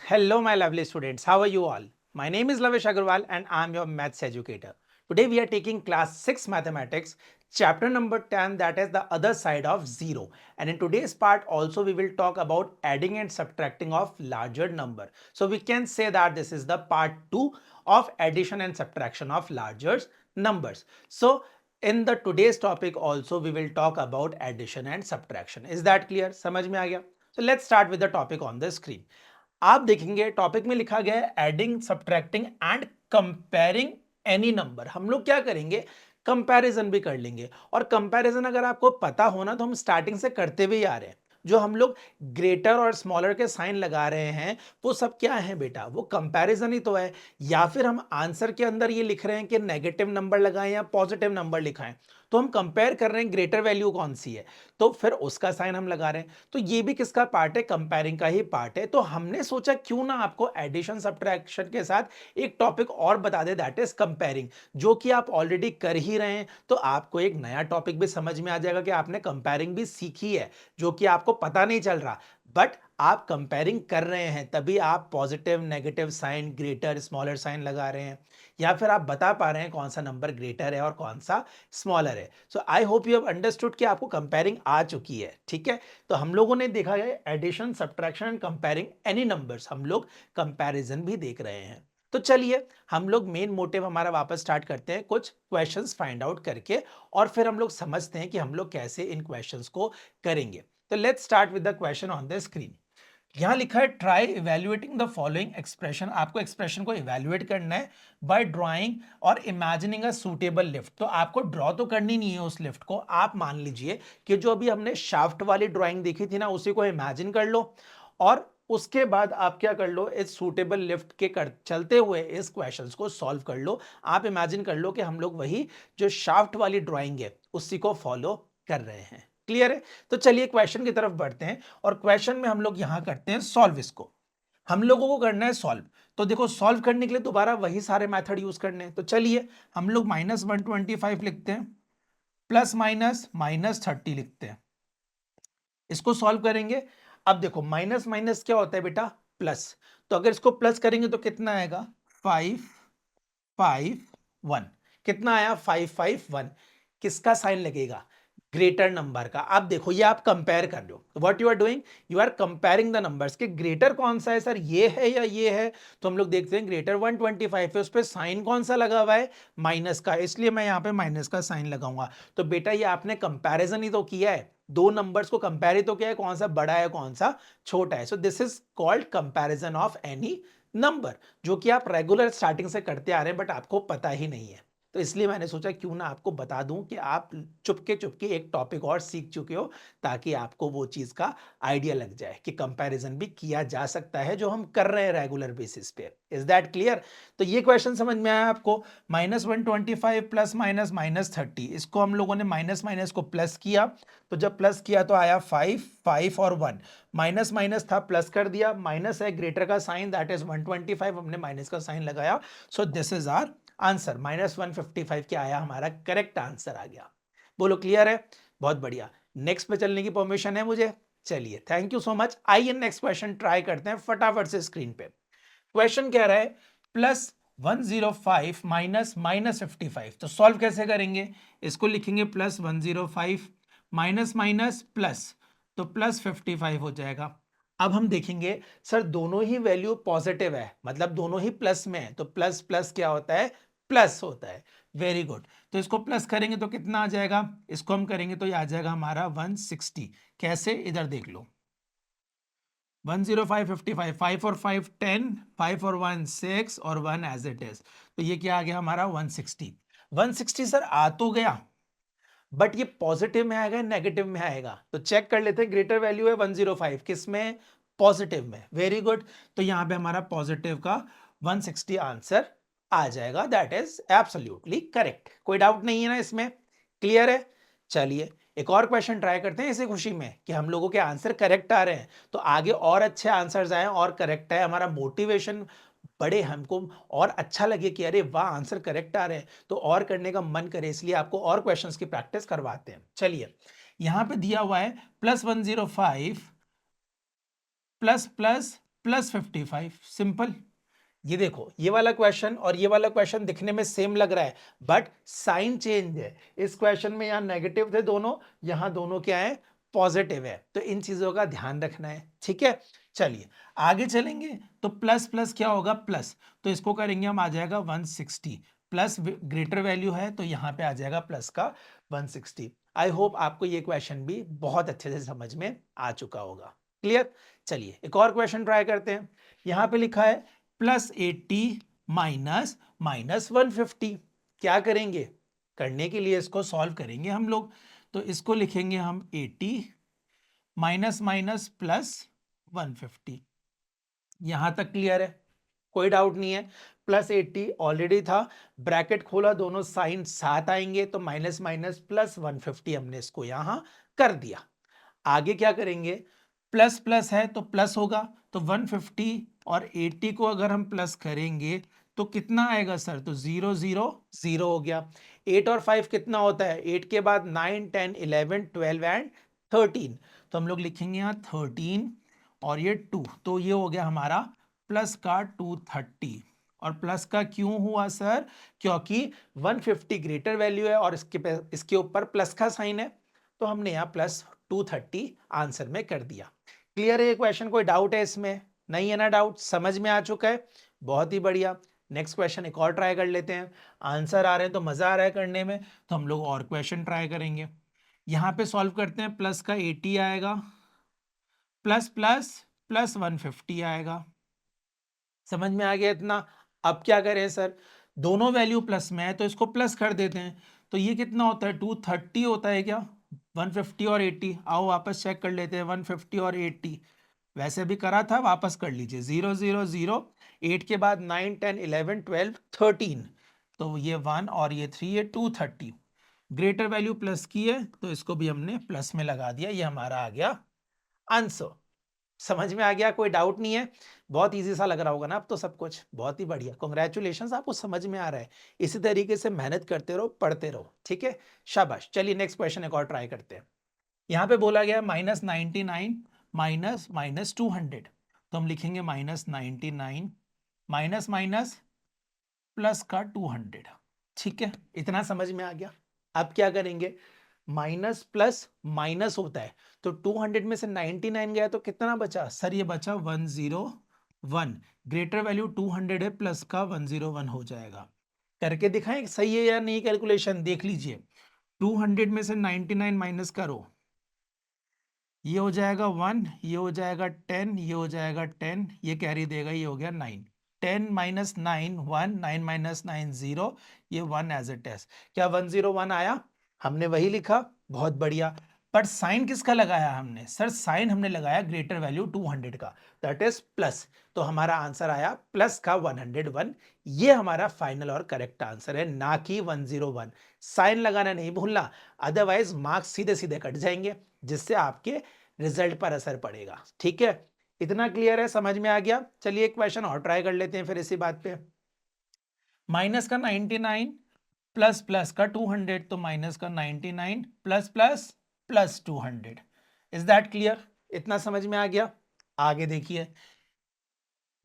Hello, my lovely students. How are you all? My name is Lavish Agarwal and I'm your maths educator. Today we are taking class 6 mathematics, chapter number 10, that is the other side of zero. And in today's part also we will talk about adding and subtracting of larger number. So we can say that this is the part 2 of addition and subtraction of larger numbers. So in the today's topic also we will talk about addition and subtraction. Is that clear? समझ में आ गया? So let's start with the topic on the screen. आप देखेंगे topic में लिखा गया है adding subtracting and comparing any number. हम लोग क्या करेंगे, कंपैरिजन भी कर लेंगे। और कंपैरिजन अगर आपको पता होना तो हम स्टार्टिंग से करते भी आ रहे हैं। जो हम लोग ग्रेटर और स्मॉलर के साइन लगा रहे हैं वो सब क्या है बेटा, वो कंपैरिजन ही तो है। या फिर हम आंसर के अंदर ये लिख रहे हैं कि नेगेटिव नंबर लगाएं या पॉजिटिव नंबर लिखाएं, तो हम कंपेयर कर रहे हैं ग्रेटर वैल्यू कौन सी है, तो फिर उसका साइन हम लगा रहे हैं। तो ये भी किसका पार्ट है, कंपेयरिंग का ही पार्ट है। तो हमने सोचा क्यों ना आपको एडिशन सब्ट्रैक्शन के साथ एक टॉपिक और बता दे, दैट इज कंपेयरिंग, जो कि आप ऑलरेडी कर ही रहे हैं। तो आपको एक नया टॉपिक भी समझ में आ जाएगा कि आपने कंपेयरिंग भी सीखी है, जो कि आपको पता नहीं चल रहा, बट आप कंपेयरिंग कर रहे हैं, तभी आप positive negative sign, greater smaller sign लगा रहे हैं, या फिर आप बता पा रहे हैं कौन सा नंबर ग्रेटर है और कौन सा स्मॉलर है। So I hope you have understood कि आपको कंपेयरिंग आ चुकी है। ठीक है, तो हम लोगों ने देखा है addition subtraction and comparing any numbers, हम लोग कंपैरिजन भी देख रहे हैं। तो चलिए हम लोग मेन मोटिव हमारा वापस स्टार्ट करते हैं, कुछ क्वेश्चंस फाइंड आउट करके, और फिर हम लोग समझते हैं कि हम लोग कैसे इन क्वेश्चंस को करेंगे। तो let's start with the question on the screen. यहां लिखा है try evaluating the following expression. आपको एक्सप्रेशन को इवेल्युएट करना है बाय ड्राइंग और इमेजिनिंग अ सूटेबल लिफ्ट। तो आपको ड्रॉ तो करनी नहीं है उस लिफ्ट को, आप मान लीजिए कि जो अभी हमने शाफ्ट वाली ड्राइंग देखी थी ना, उसी को इमेजिन कर लो, और उसके बाद आप क्या कर लो, इस सूटेबल लिफ्ट के चलते हुए इस क्वेश्चंस को सॉल्व कर लो। आप इमेजिन कर लो कि हम लोग वही जो शाफ्ट वाली ड्राइंग है उसी को फॉलो कर रहे हैं। क्लियर है? तो चलिए क्वेश्चन की तरफ बढ़ते हैं, और क्वेश्चन में हम लोग यहां करते हैं सॉल्व। इसको हम लोगों को करना है सॉल्व। तो देखो सॉल्व करने के लिए दोबारा वही सारे मेथड यूज करने हैं। तो चलिए हम लोग -125 लिखते हैं, प्लस माइनस -30 लिखते हैं, इसको सॉल्व करेंगे। अब देखो माइनस माइनस क्या होता है बेटा, प्लस। तो अगर इसको प्लस करेंगे तो कितना आएगा, 551। कितना आया, 551। किसका साइन लगेगा, ग्रेटर नंबर का। अब देखो ये आप कंपेयर कर रहे हो, what you are doing, you are comparing the numbers कि ग्रेटर कौन सा है सर, ये है या ये है। तो हम लोग देखते हैं ग्रेटर 125 है, उस पर साइन कौन सा लगा हुआ है, माइनस का, इसलिए मैं यहां पे माइनस का साइन लगाऊंगा। तो बेटा ये आपने कंपैरिजन ही तो किया है, दो नंबर्स को कंपेयर ही तो किया है, कौन सा बड़ा है कौन सा छोटा है। सो this is called comparison of any number, जो कि आप रेगुलर स्टार्टिंग से करते आ रहे हैं बट आपको पता ही नहीं है। तो इसलिए मैंने सोचा क्यों ना आपको बता दूं कि आप चुपके चुपके एक टॉपिक और सीख चुके हो, ताकि आपको वो चीज का आइडिया लग जाए कि कंपैरिजन भी किया जा सकता है, जो हम कर रहे हैं रेगुलर बेसिस पे। Is that clear? तो ये क्वेश्चन समझ में आया आपको, -125 प्लस माइनस -30, इसको हम लोगों ने माइनस माइनस को प्लस किया, तो जब प्लस किया तो आया 5, 5 और 1, माइनस माइनस था प्लस कर दिया, माइनस है ग्रेटर का साइन, दैट इज 125, हमने माइनस का साइन लगाया। So this is our answer, -155 क्या आया, हमारा करेक्ट आंसर आ गया। बोलो क्लियर है? बहुत बढ़िया। नेक्स्ट पे चलने की परमिशन है मुझे? चलिए थैंक यू सो मच। आइए नेक्स्ट क्वेश्चन ट्राई करते हैं फटाफट से स्क्रीन पे। क्वेश्चन कह रहा है +105 माइनस -55। तो सॉल्व कैसे करेंगे, इसको लिखेंगे +105 माइनस माइनस प्लस, तो +55 हो जाएगा। अब हम देखेंगे सर दोनों ही वैल्यू पॉजिटिव है, मतलब दोनों ही प्लस में है, तो प्लस प्लस क्या होता है, प्लस होता है। Very good. तो इसको प्लस करेंगे तो कितना आ जाएगा, इसको हम करेंगे तो ये आ जाएगा हमारा 160। कैसे, इधर देख लो, 105 55, 5 और 5 10, 5 और 1 6 और 1 एज इट इज। तो ये क्या आ गया हमारा 160। 160 सर आ तो गया, बट ये पॉजिटिव में आएगा नेगेटिव में आएगा, तो चेक कर लेते हैं। ग्रेटर वैल्यू है 105, किस में, पॉजिटिव में। Very good. तो यहां पे हमारा पॉजिटिव का 160 आंसर आ जाएगा, दैट इज एब्सोल्युटली करेक्ट। कोई डाउट नहीं है ना इसमें? क्लियर है? चलिए एक और क्वेश्चन ट्राई करते हैं इसी खुशी में कि हम लोगों के आंसर करेक्ट आ रहे हैं, तो आगे और अच्छे आंसर्स आए और करेक्ट है, हमारा मोटिवेशन बड़े, हमको और अच्छा लगे कि अरे वाह आंसर करेक्ट आ रहे हैं, तो और करने का मन करे, इसलिए आपको और क्वेश्चंस की प्रैक्टिस करवाते हैं। चलिए यहां पे दिया हुआ है +105 प्लस प्लस प्लस 55, सिंपल। ये देखो, ये वाला क्वेश्चन और ये वाला क्वेश्चन दिखने में सेम लग रहा है, बट साइन चेंज है। इस क्वेश्चन में यहाँ नेगेटिव थे दोनों, यहाँ दोनों क्या है, पॉजिटिव है। तो इन चीजों का ध्यान रखना है, ठीक है। चलिए आगे चलेंगे, तो प्लस प्लस क्या होगा, प्लस, तो इसको करेंगे हम, आ जाएगा 160, प्लस ग्रेटर वैल्यू है तो यहाँ पे आ जाएगा प्लस का 160। आई होप आपको ये क्वेश्चन भी बहुत अच्छे से समझ में आ चुका होगा। क्लियर। चलिए एक और क्वेश्चन ट्राई करते हैं। यहाँ पे लिखा है +80 माइनस -150। क्या करेंगे, करने के लिए इसको सॉल्व करेंगे हम लोग। तो इसको लिखेंगे हम 80 माइनस माइनस प्लस 150। यहां तक क्लियर है, कोई डाउट नहीं है। +80 ऑलरेडी था, ब्रैकेट खोला, दोनों साइन साथ आएंगे, तो माइनस माइनस प्लस 150 हमने इसको यहां कर दिया। आगे क्या करेंगे, प्लस प्लस है तो प्लस होगा, तो 150 और 80 को अगर हम प्लस करेंगे तो कितना आएगा सर, तो 0 0 0 हो गया। 8 और 5 कितना होता है, 8 के बाद 9 10 11 12 एंड 13, तो हम लोग लिखेंगे यहाँ 13 और ये 2, तो ये हो गया हमारा प्लस का 230। और प्लस का क्यों हुआ सर, क्योंकि 150 ग्रेटर वैल्यू है और इसके ऊपर प्लस का साइन है, तो हमने यहाँ प्लस 230 आंसर में कर दिया। क्लियर है ये क्वेश्चन, कोई डाउट है इसमें, नहीं है ना डाउट, समझ में आ चुका है, बहुत ही बढ़िया। नेक्स्ट क्वेश्चन एक और ट्राई कर लेते हैं। आंसर आ रहे हैं तो मजा आ रहा है करने में, तो हम लोग और क्वेश्चन ट्राई करेंगे। यहाँ पे सॉल्व करते हैं, प्लस का 80 आएगा, प्लस प्लस प्लस 150 आएगा। समझ में आ गया इतना। अब क्या करें सर, दोनों वैल्यू प्लस में है तो इसको प्लस कर देते हैं, तो ये कितना होता है, 230 होता है क्या, 150 और 80। आओ वापस चेक कर लेते हैं, 150 और 80 वैसे भी करा था, वापस कर लीजिए, 0 0 0, 8 के बाद 9 10 11 12 13, तो ये 1 और ये 3, ये 230। ग्रेटर वैल्यू प्लस की है तो इसको भी हमने प्लस में लगा दिया, ये हमारा आ गया आंसर। समझ में आ गया, कोई डाउट नहीं है, बहुत इजी सा लग रहा होगा ना अब तो सब कुछ, बहुत ही बढ़िया, कॉन्ग्रेचुलेशन, आपको समझ में आ रहा है। इसी तरीके से मेहनत करते रहो, पढ़ते रहो, ठीक है, शाबाश। चलिए नेक्स्ट क्वेश्चन एक और ट्राई करते हैं। यहाँ पे बोला गया -99 माइनस माइनस 200, तो हम लिखेंगे -99 माइनस माइनस प्लस का 200। ठीक है, इतना समझ में आ गया। अब क्या करेंगे, माइनस प्लस माइनस होता है, तो 200 में से 99 गया तो कितना बचा सर, ये बचा 101। ग्रेटर वैल्यू 200 है, प्लस का 101 हो जाएगा। करके दिखाएं सही है या नहीं, कैलकुलेशन देख लीजिए। 200 में से 99 माइनस करो, ये हो जाएगा 1, ये हो जाएगा 10, ये हो जाएगा 10, ये कैरी देगा, ये हो गया 9। 10 माइनस 9 1, 9 माइनस 9 0, ये 1 एज इट इज। क्या 101 आया, हमने वही लिखा, बहुत बढ़िया। पर साइन किसका लगाया हमने सर, साइन हमने लगाया ग्रेटर वैल्यू 200 का, दैट इज प्लस, तो हमारा आंसर आया प्लस का 101। ये हमारा फाइनल और करेक्ट आंसर है, ना कि 101। साइन लगाना नहीं भूलना, अदरवाइज मार्क्स सीधे सीधे कट जाएंगे, जिससे आपके रिजल्ट पर असर पड़ेगा। ठीक है, इतना क्लियर है, समझ में आ गया। चलिए एक क्वेश्चन और ट्राई कर लेते हैं फिर इसी बात पे। माइनस का 99 प्लस प्लस का 200, तो माइनस का 99 plus plus plus 200। Is that clear, इतना समझ में आ गया। आगे देखिए,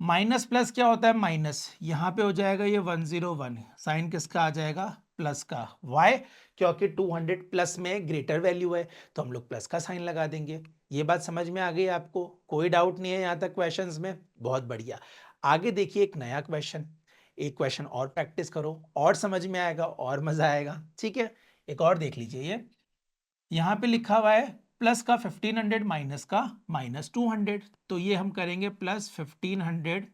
माइनस प्लस क्या होता है, माइनस, यहां पे हो जाएगा ये 101, साइन किसका आ जाएगा, प्लस का। वाई, क्योंकि 200 प्लस में ग्रेटर वैल्यू है, तो हम लोग प्लस का साइन लगा देंगे। ये बात समझ में आ गई आपको, कोई डाउट नहीं है यहां तक क्वेश्चंस में, बहुत बढ़िया। आगे देखिए एक नया क्वेश्चन, एक क्वेश्चन और प्रैक्टिस करो, और समझ में आएगा और मजा आएगा। ठीक है, एक और देख लीजिए, ये यहाँ पे लिखा हुआ है प्लस का 1500 माइनस का -200, तो ये हम करेंगे प्लस 1500,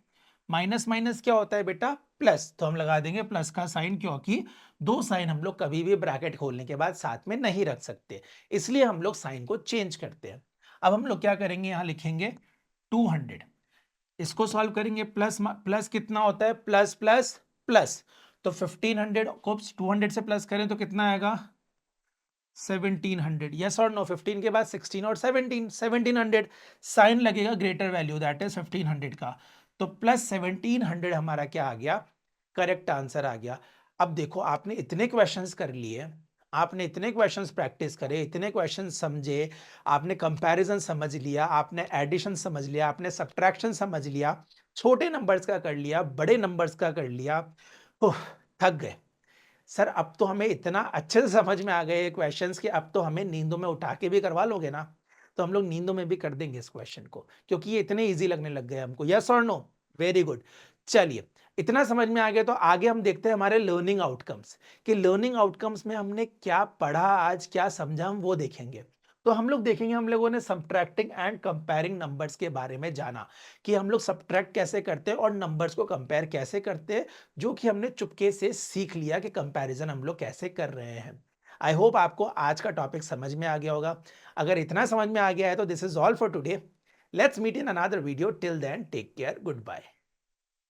माइनस माइनस क्या होता है बेटा, प्लस, तो हम लगा देंगे प्लस का साइन, क्योंकि दो साइन हम लोग कभी भी ब्रैकेट खोलने के बाद साथ में नहीं रख सकते, इसलिए हम लोग साइन को चेंज करते हैं। अब हम लोग क्या करेंगे, यहाँ लिखेंगे 200, इसको सॉल्व करेंगे, प्लस प्लस कितना होता है, प्लस प्लस प्लस, तो 1500 को 200 से प्लस करें तो कितना आएगा, 1700। यस और नो, 15 के बाद 16 और 17, 1700। साइन लगेगा ग्रेटर वैल्यू, दैट इज 1500 का, तो प्लस 1700 हमारा क्या आ गया, करेक्ट आंसर आ गया। अब देखो आपने इतने क्वेश्चंस कर लिए, आपने इतने क्वेश्चंस प्रैक्टिस करे, इतने क्वेश्चंस समझे, आपने कंपैरिजन समझ लिया, आपने एडिशन समझ लिया, आपने सब्ट्रैक्शन समझ लिया, छोटे नंबर्स का कर लिया, बड़े नंबर्स का कर लिया, उफ, थक गए। सर अब तो हमें इतना अच्छे से समझ में आ गए ये क्वेश्चंस कि अब तो हमें नींदों में उठा के भी करवा लोगे ना, तो हम लोग नींदों में भी कर देंगे इस क्वेश्चन को, क्योंकि ये इतने ईजी लगने लग गए हमको। यस और नो? Very good. चलिए, इतना समझ में आ गया तो आगे हम देखते हैं हमारे लर्निंग आउटकम्स, कि लर्निंग आउटकम्स में हमने क्या पढ़ा आज, क्या समझा, हम वो देखेंगे। तो हम लोग देखेंगे, हम लोगों ने सब्ट्रैक्टिंग एंड कंपेयरिंग नंबर्स के बारे में जाना, कि हम लोग सब्ट्रैक्ट कैसे करते हैं और नंबर्स को कंपेयर कैसे करते हैं, जो कि हमने चुपके से सीख लिया कि कंपैरिजन हम लोग कैसे कर रहे हैं। आई होप आपको आज का टॉपिक समझ में आ गया होगा। अगर इतना समझ में आ गया है तो this is all for today. Let's meet in another video. Till then take care, good bye.